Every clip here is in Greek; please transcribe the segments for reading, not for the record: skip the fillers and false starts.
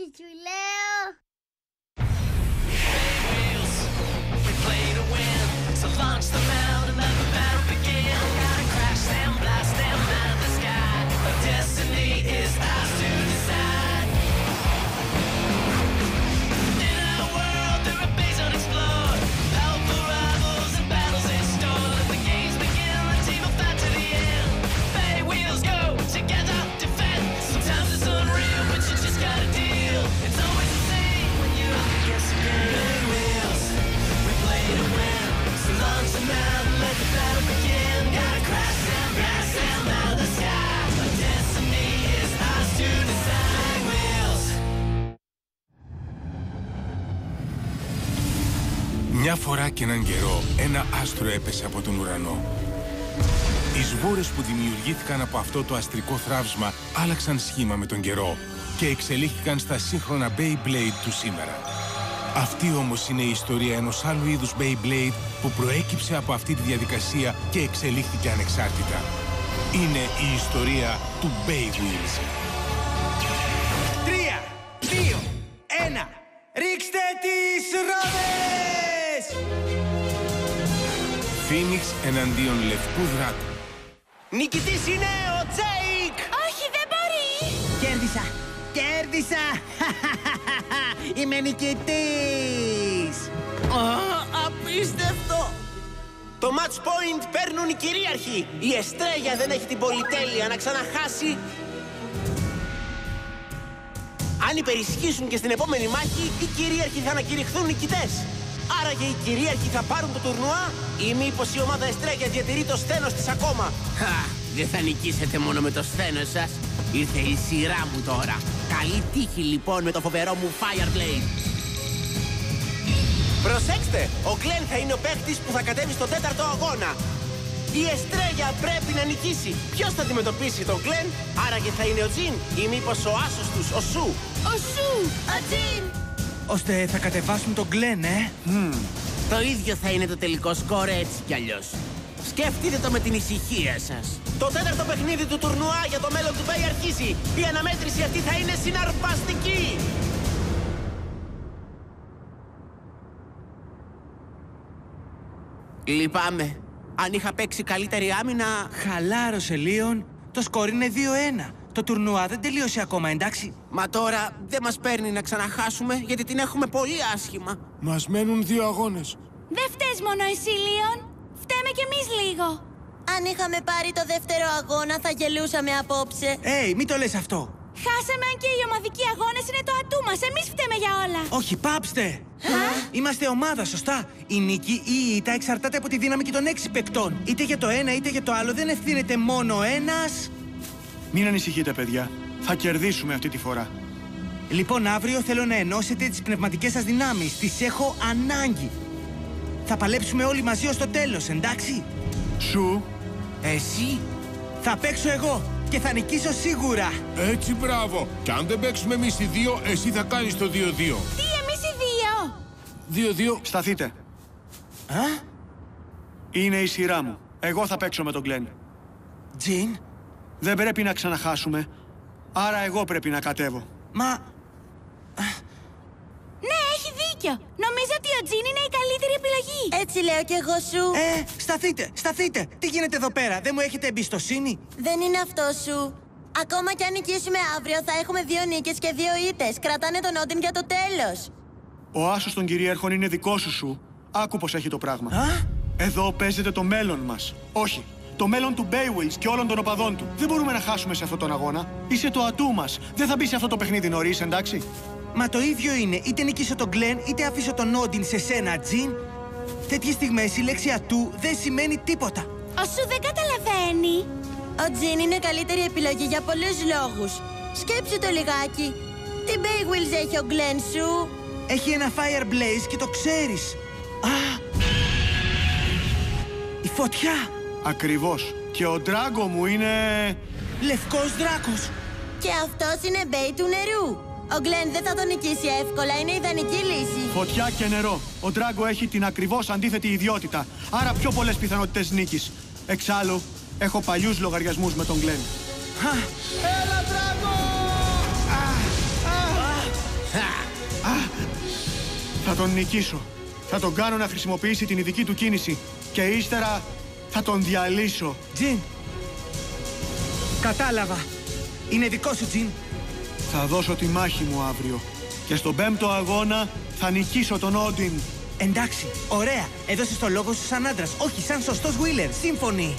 Όχι, σου λέω. Μια φορά και έναν καιρό, ένα άστρο έπεσε από τον ουρανό. Οι σβούρες που δημιουργήθηκαν από αυτό το αστρικό θράψμα άλλαξαν σχήμα με τον καιρό και εξελίχθηκαν στα σύγχρονα Beyblade του σήμερα. Αυτή όμως είναι η ιστορία ενός άλλου είδους Beyblade που προέκυψε από αυτή τη διαδικασία και εξελίχθηκε ανεξάρτητα. Είναι η ιστορία του Beyblade. 3, 2, 1, ρίξτε τις ρόδες! Φίνιξ εναντίον Λευκού Δράκου. Νικητής είναι ο Τζέικ! Όχι, δεν μπορεί. Κέρδισα! Κέρδισα! Είμαι νικητής! Απίστευτο! Το match point παίρνουν οι κυρίαρχοι. Η Εστρέγια δεν έχει την πολυτέλεια να ξαναχάσει. Αν υπερισχύσουν και στην επόμενη μάχη, οι κυρίαρχοι θα ανακηρυχθούν νικητές. Άραγε οι κυρίαρχοι θα πάρουν το τουρνουά ή μήπως η ομάδα Εστρέγια διατηρεί το σθένος της ακόμα. Δεν θα νικήσετε μόνο με το σθένος σας. Ήρθε η σειρά μου τώρα. Καλή τύχη λοιπόν με το φοβερό μου Fireblade. Προσέξτε! Ο Γκλεν θα είναι ο παίκτης που θα κατέβει στο 4ο αγώνα. Η Εστρέγια πρέπει να νικήσει. Ποιος θα αντιμετωπίσει τον Γκλεν? Άραγε θα είναι ο Τζιν ή μήπως ο άσος τους, ο Σου? Ο Σου, ο Τζιν. Ώστε θα κατεβάσουν τον Γκλεν, Το ίδιο θα είναι το τελικό σκορ έτσι κι αλλιώς. Σκεφτείτε το με την ησυχία σας. Το 4ο παιχνίδι του τουρνουά για το μέλλον του Μπέι αρχίζει. Η αναμέτρηση αυτή θα είναι συναρπαστική. Λυπάμαι. Αν είχα παίξει καλύτερη άμυνα... Χαλάρωσε, Λίον. Το σκορ είναι 2-1. Το τουρνουά δεν τελείωσε ακόμα, εντάξει. Μα τώρα δεν μας παίρνει να ξαναχάσουμε γιατί την έχουμε πολύ άσχημα. Μας μένουν 2 αγώνες. Δεν φταίς μόνο εσύ, Λίον. Φταίμε κι εμείς λίγο. Αν είχαμε πάρει το δεύτερο αγώνα θα γελούσαμε απόψε. Μην το λες αυτό. Χάσαμε αν και οι ομαδικοί αγώνες είναι το ατού μας. Εμείς φταίμε για όλα. Όχι, πάψτε. Είμαστε ομάδα, σωστά. Η νίκη ή η ήττα εξαρτάται από τη δύναμη και των 6 παικτών. Είτε για το ένα είτε για το άλλο δεν ευθύνεται μόνο ο ένας. Μην ανησυχείτε, παιδιά. Θα κερδίσουμε αυτή τη φορά. Λοιπόν, αύριο θέλω να ενώσετε τις πνευματικές σας δυνάμεις. Τις έχω ανάγκη. Θα παλέψουμε όλοι μαζί ως το τέλος, εντάξει. Σου. Εσύ? Θα παίξω εγώ και θα νικήσω σίγουρα. Έτσι, μπράβο. Και αν δεν παίξουμε εμείς οι 2, εσύ θα κάνεις το 2-2. Τι, εμείς οι 2? 2-2. Σταθείτε. Είναι η σειρά μου. Εγώ θα παίξω με τον Γκλεν. Τζιν. Δεν πρέπει να ξαναχάσουμε. Άρα εγώ πρέπει να κατέβω. Μα... Ναι, έχει δίκιο. Νομίζω ότι ο Τζιν είναι η καλύτερη επιλογή. Έτσι λέω κι εγώ, Σου. Σταθείτε. Τι γίνεται εδώ πέρα, δεν μου έχετε εμπιστοσύνη? Δεν είναι αυτό, Σου. Ακόμα κι αν νικήσουμε αύριο θα έχουμε 2 νίκες και 2 ήττες. Κρατάνε τον Όντιν για το τέλος. Ο άσος των κυρίαρχων είναι δικό σου, Σου. Άκου πως έχει το πράγμα. Εδώ παίζεται το μέλλον μας. Όχι. Το μέλλον του Baywills και όλων των οπαδών του. Δεν μπορούμε να χάσουμε σε αυτόν τον αγώνα. Είσαι το ατού μας. Δεν θα μπει σε αυτό το παιχνίδι νωρίς, εντάξει. Μα το ίδιο είναι. Είτε νικήσω τον Γκλεν, είτε αφήσω τον Όντιν σε σένα, Τζιν. Τέτοιες στιγμές η λέξη ατού δεν σημαίνει τίποτα. Ο Σου δεν καταλαβαίνει. Ο Τζιν είναι καλύτερη επιλογή για πολλούς λόγους. Σκέψου το λιγάκι. Τι Baywills έχει ο Γκλεν, Σου? Έχει ένα Fireblaze και το ξέρεις. Η φωτιά. Ακριβώς. Και ο Ντράγκο μου είναι... Λευκός δράκος. Και αυτός είναι Μπέι του νερού. Ο Γκλεν δεν θα τον νικήσει εύκολα, είναι ιδανική λύση. Φωτιά και νερό. Ο Ντράγκο έχει την ακριβώς αντίθετη ιδιότητα. Άρα πιο πολλές πιθανότητες νίκης. Εξάλλου, έχω παλιούς λογαριασμούς με τον Γκλεν. Έλα, Ντράγκο! τον νικήσω. Θα τον κάνω να χρησιμοποιήσει την ειδική του κίνηση και ύστερα θα τον διαλύσω. Τζιν! Κατάλαβα. Είναι δικό σου, Τζιν. Θα δώσω τη μάχη μου αύριο. Και στον 5ο αγώνα θα νικήσω τον Όντιν. Εντάξει, ωραία. Έδωσες το λόγο σου σαν άντρας, όχι σαν σωστός Wheeler. Σύμφωνοι.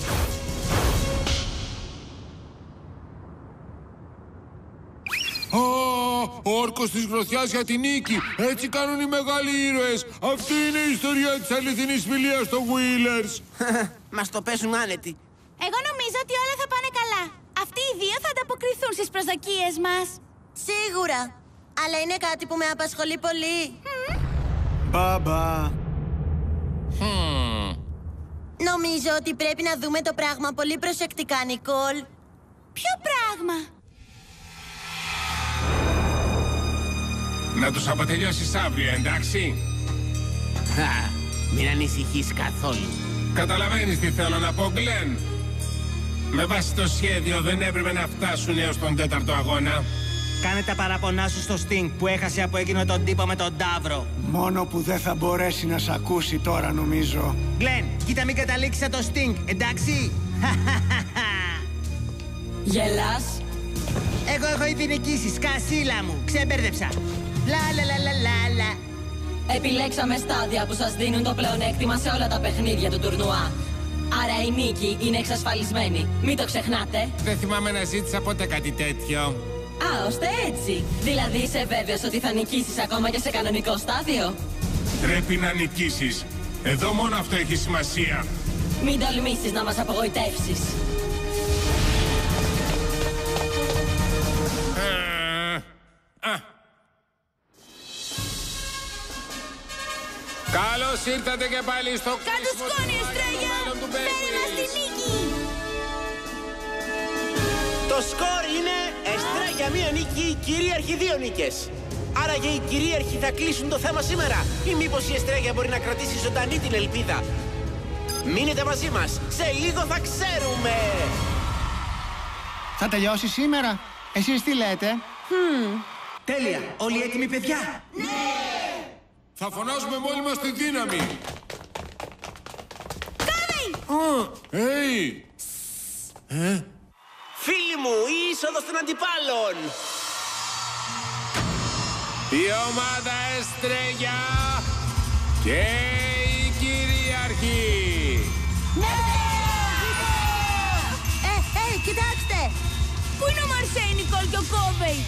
Ο όρκος της γροθιάς για την νίκη. Έτσι κάνουν οι μεγάλοι ήρωες. Αυτή είναι η ιστορία της αληθινής φιλίας των Wheelers. Μας το πέσουν άνετοι. Εγώ νομίζω ότι όλα θα πάνε καλά. Αυτοί οι δύο θα ανταποκριθούν στις προσδοκίες μας. Σίγουρα. Αλλά είναι κάτι που με απασχολεί πολύ. Μπαμπα. Νομίζω ότι πρέπει να δούμε το πράγμα πολύ προσεκτικά, Νικόλ. Ποιο πράγμα? Να τους αποτελειώσεις αύριο, εντάξει? Μην ανησυχείς καθόλου. Καταλαβαίνεις τι θέλω να πω, Γκλεν? Με βάση το σχέδιο δεν έπρεπε να φτάσουν έως τον 4ο αγώνα. Κάνε τα παραπονά σου στο Sting που έχασε από εκείνο τον τύπο με τον Ταύρο. Μόνο που δεν θα μπορέσει να σ' ακούσει τώρα, νομίζω. Γκλεν, κοίτα μην καταλήξεις σαν το Sting, εντάξει? Γελάς? Εγώ έχω ήδη νικήσει, σκασίλα μου. Ξεμπέρδεψα. Λα λα λα λα λα λα. Επιλέξαμε στάδια που σας δίνουν το πλεονέκτημα σε όλα τα παιχνίδια του τουρνουά. Άρα η νίκη είναι εξασφαλισμένη. Μην το ξεχνάτε. Δεν θυμάμαι να ζήτησα ποτέ κάτι τέτοιο. Α, ώστε έτσι. Δηλαδή είσαι βέβαιος ότι θα νικήσεις ακόμα και σε κανονικό στάδιο? Πρέπει να νικήσεις. Εδώ μόνο αυτό έχει σημασία. Μην τολμήσεις να μας απογοητεύσεις. Καλώς ήρθατε και πάλι στο Κάτω σκόνη, Εστρέλια! Φέρε μας τη νίκη! Το σκορ είναι Εστρέλια 1 νίκη, κυρίαρχοι 2 νίκες. Άρα και οι κυρίαρχοι θα κλείσουν το θέμα σήμερα. Ή μήπως η Εστρέλια μπορεί να κρατήσει ζωντανή την ελπίδα? Μείνετε μαζί μας. Σε λίγο θα ξέρουμε. Θα τελειώσει σήμερα? Εσείς τι λέτε? Τέλεια. Όλοι έτοιμοι, παιδιά? Θα φωνάζουμε μόνοι μας τη δύναμη. Hey! Φίλοι μου, η είσοδος των αντιπάλων. Η ομάδα Εστρέλια και η κυρίαρχη. Κοιτάξτε! Πού είναι ο Μαρσέη, Νικόλ και ο Κόβεϊ?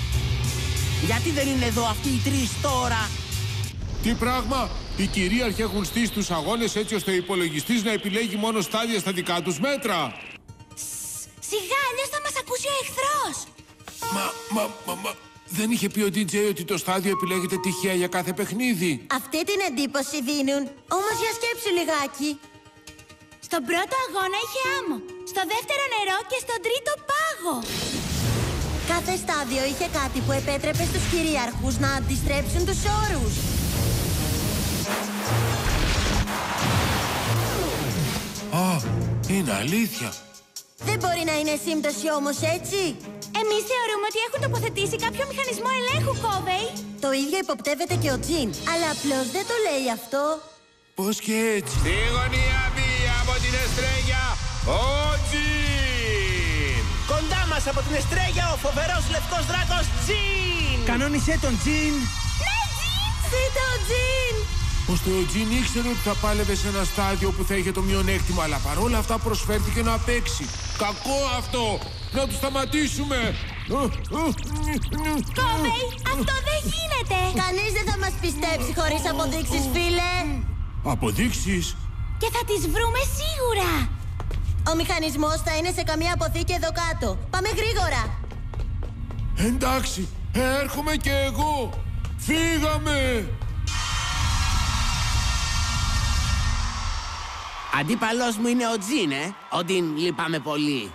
Γιατί δεν είναι εδώ αυτοί οι τρεις τώρα? Τι πράγμα! Οι κυρίαρχοι έχουν στήσει τους αγώνες έτσι ώστε ο υπολογιστής να επιλέγει μόνο στάδια στα δικά τους μέτρα. Σιγά, αλλιώς θα μας ακούσει ο εχθρός. Μα, δεν είχε πει ο DJ ότι το στάδιο επιλέγεται τυχαία για κάθε παιχνίδι? Αυτή την εντύπωση δίνουν. Όμως για σκέψου λιγάκι. Στον πρώτο αγώνα είχε άμμο, στο δεύτερο νερό και στον τρίτο πάγο. Κάθε στάδιο είχε κάτι που επέτρεπε στους κυρίαρχους να αντιστρέψουν τους όρους. Είναι αλήθεια. Δεν μπορεί να είναι σύμπτωση όμως, έτσι. Εμείς θεωρούμε ότι έχουν τοποθετήσει κάποιο μηχανισμό ελέγχου, Κόβεϊ. Το ίδιο υποπτεύεται και ο Τζιν, αλλά απλώς δεν το λέει αυτό. Πώς και έτσι? Στη γωνία B από την Εστρέλια, ο Τζιν! Κοντά μας από την Εστρέλια, ο φοβερός λευκός δράκος Τζιν! Κανόνισέ τον, Τζιν! Ναι, Τζιν! Ζήτω, Τζιν! Ώστε ο Τζιν ήξερε ότι θα πάλευε σε ένα στάδιο που θα είχε το μειονέκτημα, αλλά παρόλα αυτά προσφέρθηκε να παίξει. Κακό αυτό! Να του σταματήσουμε! Κόβεϊ, αυτό δεν γίνεται! Κανείς δεν θα μας πιστέψει χωρίς αποδείξεις, φίλε! Αποδείξεις? Και θα τις βρούμε σίγουρα! Ο μηχανισμός θα είναι σε καμία αποθήκη εδώ κάτω. Πάμε γρήγορα! Εντάξει, έρχομαι κι εγώ! Φύγαμε! Αντίπαλός μου είναι ο Τζιν, Όντιν, λυπάμαι πολύ.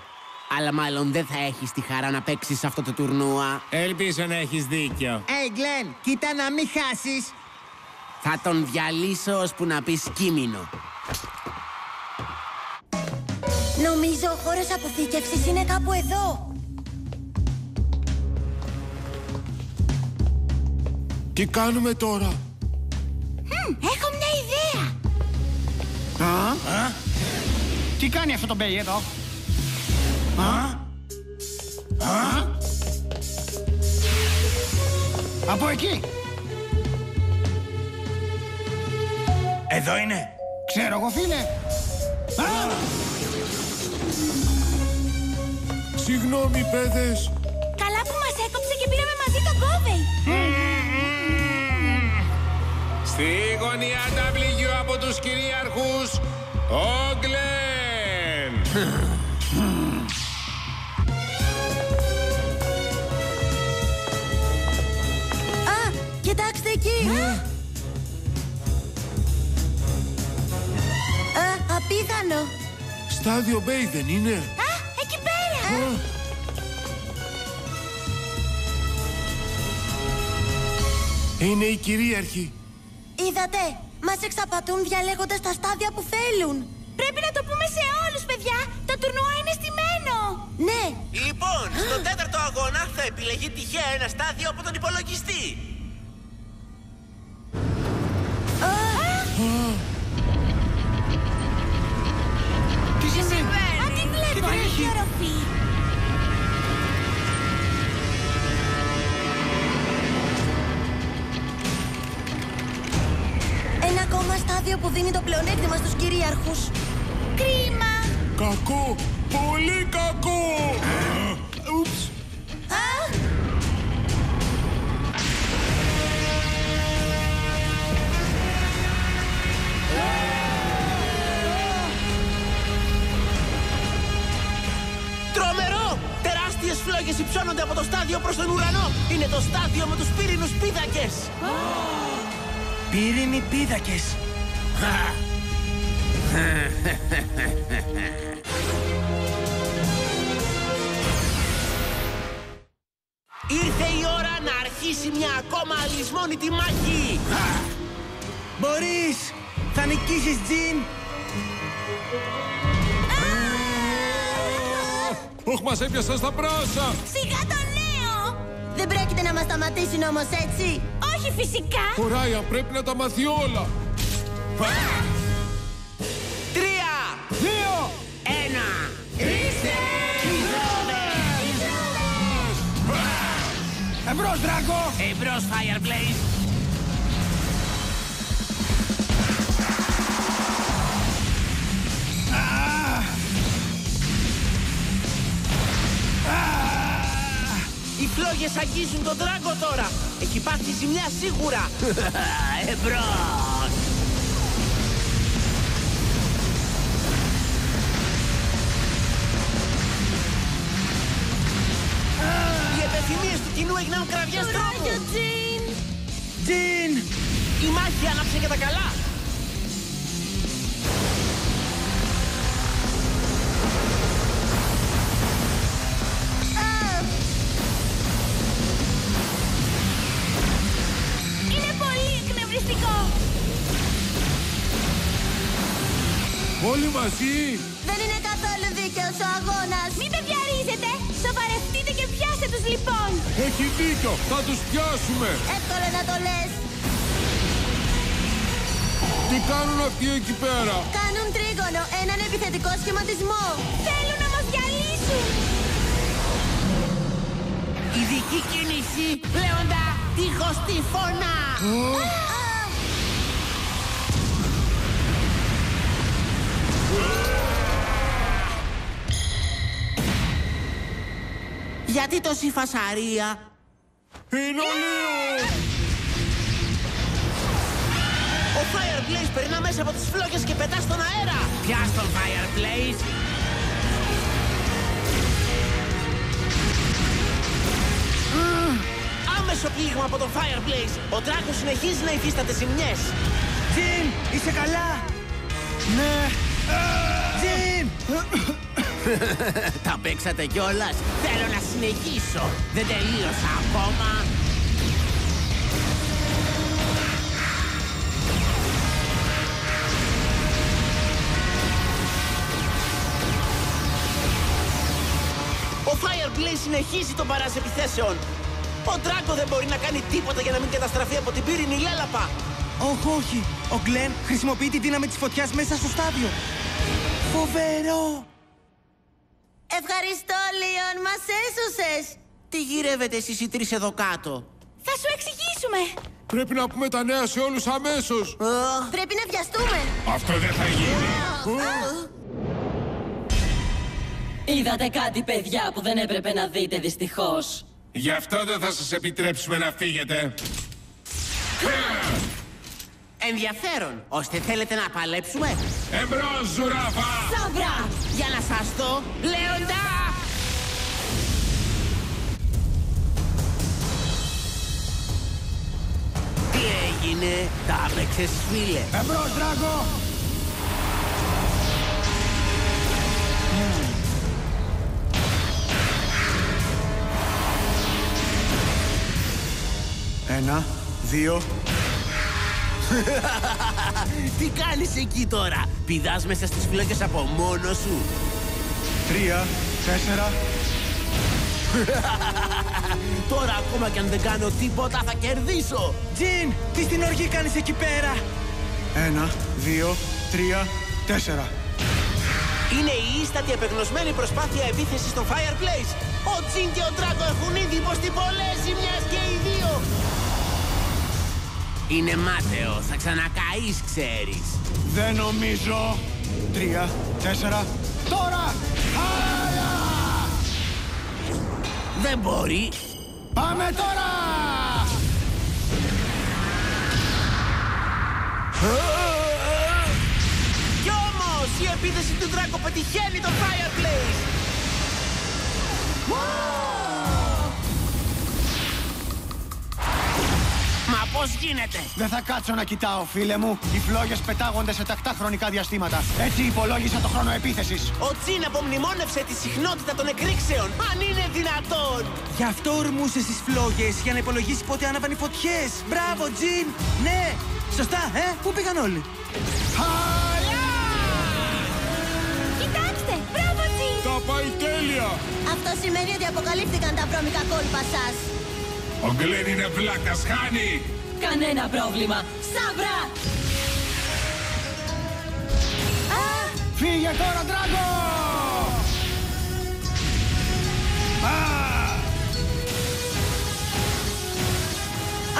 Αλλά μάλλον δεν θα έχεις τη χαρά να παίξεις αυτό το τουρνουά. Ελπίζω να έχεις δίκιο. Γκλεν, κοίτα να μην χάσεις. Θα τον διαλύσω ώσπου να πεις κείμενο. Νομίζω ο χώρος αποθήκευσης είναι κάπου εδώ. Τι κάνουμε τώρα? Έχω μια ιδέα. Τι κάνει αυτό το μπέι εδώ? Από εκεί. Εδώ είναι. Ξέρω εγώ, φίλε. Συγγνώμη, παιδες. Καλά που μας έκοψε και πήραμε μαζί τον Κόβεϊ. Στη γωνία W από τους κυρίαρχους, ο Γκλεν. Α, κοιτάξτε εκεί. Απίθανο. Στάδιο Μπέι δεν είναι? Α, εκεί πέρα. Είναι η κυρίαρχη. Είδατε, μας εξαπατούν διαλέγοντας τα στάδια που θέλουν. Πρέπει να το πούμε σε όλους, παιδιά. Το τουρνουά είναι στημένο. Ναι. Λοιπόν, στον τέταρτο αγώνα θα επιλεγεί τυχαία ένα στάδιο από τον υπολογιστή. Τι συμβαίνει? Α, τι βλέπω, έχει οροφή. Ένα ακόμα στάδιο που δίνει το πλεονέκτημα στους κυρίαρχους. Κρίμα. Κακό, πολύ κακό. Ούψ. Τρομερό! Τεράστιες φλόγες υψώνονται από το στάδιο προς τον ουρανό. Είναι το στάδιο με τους πύρινους πίδακες. Πύρινοι πίδακες. Ήρθε η ώρα να αρχίσει μια ακόμα αλυσμόνητη μάχη. Μπορείς! Θα νικήσεις, Τζιν! Όχ, μας έπιασαν στα πράσα. Σιγά το νέο. Δεν πρόκειται να μας σταματήσουν όμως έτσι. Όχι φυσικά. Ο Ράιαν πρέπει να τα μάθει όλα. 3, 2, 1. Είστε Εμπρός, Δράκο! Εμπρός, Fireblaze. Οι φλόγες αγγίζουν τον Δράγκο τώρα. Έχει πάθει ζημιά σίγουρα. Εμπρός. Οι επιθυμίες του κοινού έγιναν κραυγές τρόμου. Τζιν! Τζιν! Η μάχη άναψε για τα καλά. Είναι πολύ εκνευριστικό. Όλοι μαζί. Δεν είναι καθόλου δίκαιος ο αγώνας. Μην παιδιαρίζετε. Σοβαρευτείτε και πιάστε τους λοιπόν. Έχει δίκιο. Θα τους πιάσουμε. Εύκολο να το λες. Τι κάνουν αυτοί εκεί πέρα? Κάνουν τρίγωνο, έναν επιθετικό σχηματισμό. Θέλουν να μας διαλύσουν. Ειδική κίνηση. Λέοντα, τείχος τυφώνα. Γιατί τόση φασαρία? Είναι ο Λίος. Ο Fireblaze περνά μέσα από τις φλόγες και πετά στον αέρα. Πιάσ' τον Fireblaze. Άμεσο πλήγμα από τον Fireblaze. Ο Δράκος συνεχίζει να υφίσταται ζημιές. Τζιν! Είσαι καλά! Ναι! Τζιν! Τα παίξατε κιόλας. Θέλω να συνεχίσω. Δεν τελείωσα ακόμα. Ο Fireblaze συνεχίζει τον παράς επιθέσεων. Ο Δράκο δεν μπορεί να κάνει τίποτα για να μην καταστραφεί από την πύρινη λέλαπα. Όχι. Ο Γκλεν χρησιμοποιεί τη δύναμη της φωτιάς μέσα στο στάδιο. Φοβερό! Ευχαριστώ, Λίον, μας έσωσες. Τι γυρεύετε εσείς οι τρεις εδώ κάτω? Θα σου εξηγήσουμε. Πρέπει να πούμε τα νέα σε όλους αμέσως. Πρέπει να βιαστούμε. Αυτό δεν θα γίνει. Είδατε κάτι, παιδιά, που δεν έπρεπε να δείτε, δυστυχώς. Γι' αυτό δεν θα σας επιτρέψουμε να φύγετε. Ενδιαφέρον. Ώστε θέλετε να παλέψουμε? Εμπρός, ζουράφα! Σαμπρά! Για να σας δω, Λέοντα! Τι έγινε? Τα έπαιξες, φίλε? Εμπρός, Δράκο! Ένα, δύο. Τι κάνεις εκεί τώρα? Πηδάς μέσα στις φλόγες από μόνος σου? 3, 4. Τώρα ακόμα κι αν δεν κάνω τίποτα θα κερδίσω. Τζιν, τι στην οργή κάνεις εκεί πέρα? 1, 2, 3, 4. Είναι η ίστατη επεγνωσμένη προσπάθεια επίθεσης στο Fireplace. Ο Τζιν και ο Ντράγκο έχουν ήδη υποστεί πολλές ζημιές και οι δύο. Είναι μάταιο, θα ξανακαείς, ξέρεις. Δεν νομίζω. 3, 4. Τώρα! Άρα! Δεν μπορεί. Πάμε τώρα! Κι όμως η επίθεση του Ντράγκο πετυχαίνει το Fireplace. Μα πώς γίνεται? Δεν θα κάτσω να κοιτάω, φίλε μου. Οι φλόγες πετάγονται σε τακτά χρονικά διαστήματα. Έτσι υπολόγισα το χρόνο επίθεσης. Ο Τζιν απομνημόνευσε τη συχνότητα των εκρήξεων. Αν είναι δυνατόν! Γι' αυτό ορμούσε στις φλόγες, για να υπολογίσει πότε άναβαν οι φωτιές. Μπράβο, Τζιν! Ναι! Σωστά, πού πήγαν όλοι? Κοιτάξτε, μπράβο, Τζιν! Τα πάει τέλεια! Αυτό σημαίνει ότι αποκαλύφθηκαν τα βρώμικα κόλπα σας. Ο Γκλεν είναι βλάκας, χάνει! Κανένα πρόβλημα. Σαμπρά! Φύγε τώρα, Δράκο!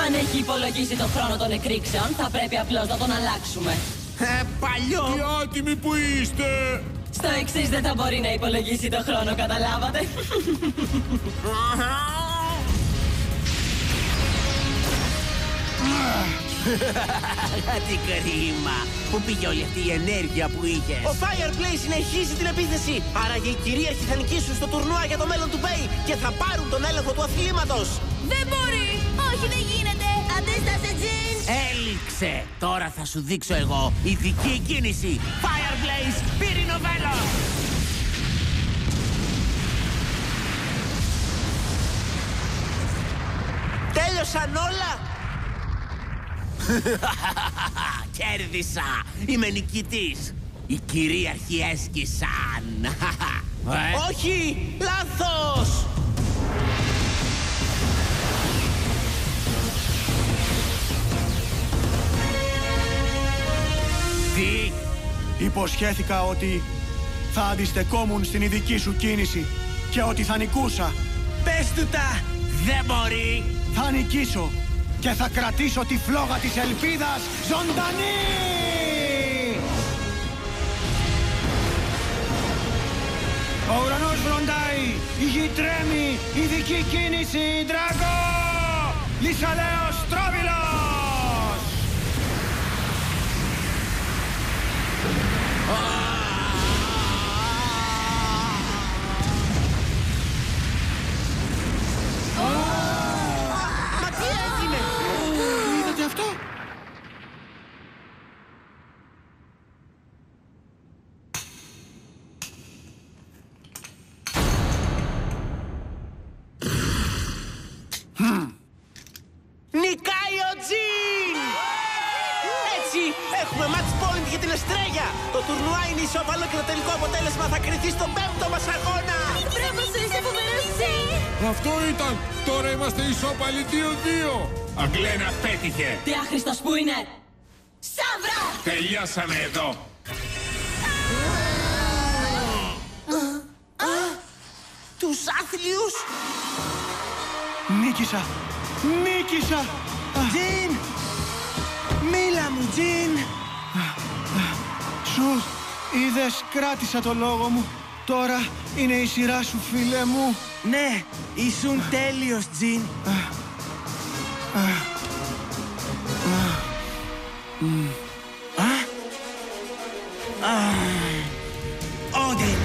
Αν έχει υπολογίσει το χρόνο των εκρήξεων, θα πρέπει απλώς να τον αλλάξουμε. Παλιό! Τι άτιμοι που είστε! Στο εξής δεν θα μπορεί να υπολογίσει το χρόνο, καταλάβατε. Τι κρίμα! Πού πήγε όλη αυτή η ενέργεια που είχες? Ο Fireplace συνεχίζει την επίθεση. Άραγε οι κυρίαρχοι θα νικήσουν στο τουρνουά για το μέλλον του Bay και θα πάρουν τον έλεγχο του αθλήματος. Δεν μπορεί! Όχι, δεν γίνεται! Αντίστασε, Τζιν! Έληξε! Τώρα θα σου δείξω εγώ ειδική κίνηση. Fireplace, πύρινο βέλος! Τέλειωσαν όλα! Κέρδισα! Είμαι νικητής! Οι κυρίαρχοι έσκησαν! Όχι! Λάθος! Τι? Υποσχέθηκα ότι θα αντιστεκόμουν στην ειδική σου κίνηση και ότι θα νικούσα. Πες του τα! Δεν μπορεί! Θα νικήσω και θα κρατήσω τη φλόγα της ελπίδας ζωντανή! Ο ουρανός βροντάει, η γη τρέμει, ειδική κίνηση, Δράκο! Λυσαλέος Στρόβιλος! Μα τι έγινε? Είδατε αυτό? Νικάει ο Τζιν! Έτσι, έχουμε match point για την Εστρέλια! Το τουρνουά είναι ισόπαλο και το τελικό αποτέλεσμα θα κριθεί στον 5ο μας αγώνα! Μπράβο σου, είσαι φοβερός, Τζιν! Αυτό ήταν! Τώρα είμαστε ισόπαλοι 2-2! Αγγλένα πέτυχε! Τι άχρηστος που είναι! Σταυρό! Τελειώσαμε εδώ. Τους άθλιους! Νίκησα! Νίκησα! Τζιν! Μίλα μου, Τζιν! Σου είδες, κράτησα το λόγο μου. Τώρα είναι η σειρά σου, φίλε μου. Ναι, ήσουν τέλειος, Τζιν. Όντιν!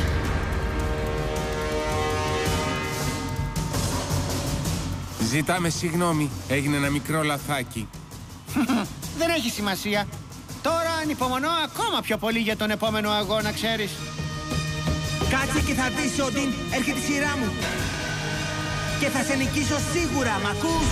Ζητάμε συγγνώμη. Έγινε ένα μικρό λαθάκι. Δεν έχει σημασία. Τώρα ανυπομονώ ακόμα πιο πολύ για τον επόμενο αγώνα, ξέρεις. Κάτσε και θα δεις, Όντιν. Έρχεται η σειρά μου. Και θα σε νικήσω σίγουρα, μ' ακούς?